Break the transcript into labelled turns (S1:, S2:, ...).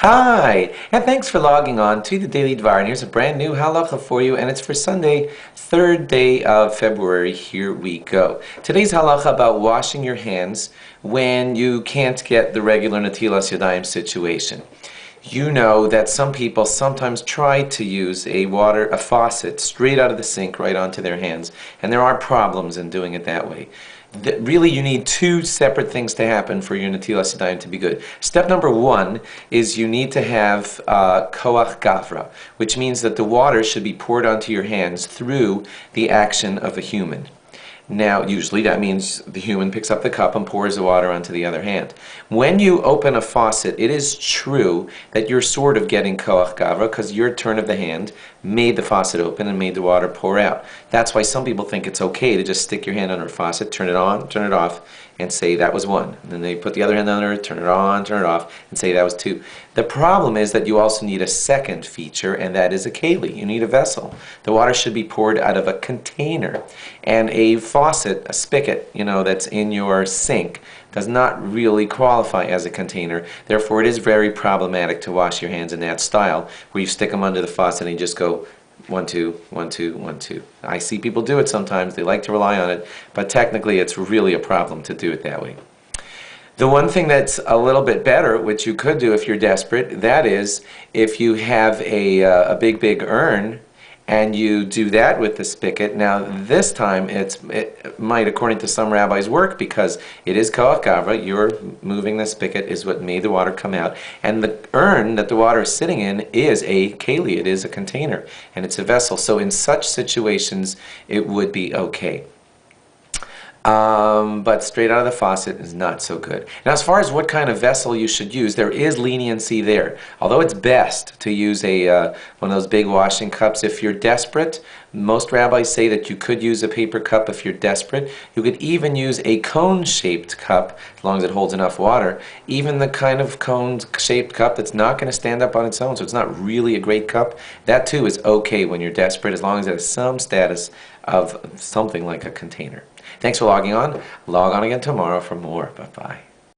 S1: Hi, and thanks for logging on to the Daily Dvar. And here's a brand new halacha for you, and it's for Sunday, 3rd day of February. Here we go. Today's halacha about washing your hands when you can't get the regular natilas yadayim situation. You know that some people sometimes try to use a faucet straight out of the sink right onto their hands, and there are problems in doing it that way. Really, you need two separate things to happen for your natilas yadayim to be good. Step number one is you need to have koach gavra, which means that the water should be poured onto your hands through the action of a human. Now, usually that means the human picks up the cup and pours the water onto the other hand. When you open a faucet, it is true that you're sort of getting koach gavra because your turn of the hand made the faucet open and made the water pour out. That's why some people think it's okay to just stick your hand under a faucet, turn it on, turn it off, and say that was one. And then they put the other hand under it, turn it on, turn it off, and say that was two. The problem is that you also need a second feature, and that is a keli. You need a vessel. The water should be poured out of a container. And a faucet, a spigot, that's in your sink, does not really qualify as a container. Therefore, it is very problematic to wash your hands in that style, where you stick them under the faucet and you just go 1, 2, 1, 2, 1, 2. I see people do it sometimes. They like to rely on it, but technically it's really a problem to do it that way. The one thing that's a little bit better, which you could do if you're desperate, that is if you have a big urn and you do that with the spigot. Now this time it might, according to some rabbis, work because it is koach gavra. You're moving the spigot is what made the water come out, and the urn that the water is sitting in is a keli. It is a container and it's a vessel. So in such situations it would be okay. But straight out of the faucet is not so good. Now, as far as what kind of vessel you should use, there is leniency there. Although it's best to use one of those big washing cups if you're desperate. Most rabbis say that you could use a paper cup if you're desperate. You could even use a cone-shaped cup as long as it holds enough water. Even the kind of cone-shaped cup that's not going to stand up on its own, so it's not really a great cup, that too is okay when you're desperate as long as it has some status of something like a container. Thanks for logging on. Log on again tomorrow for more. Bye-bye.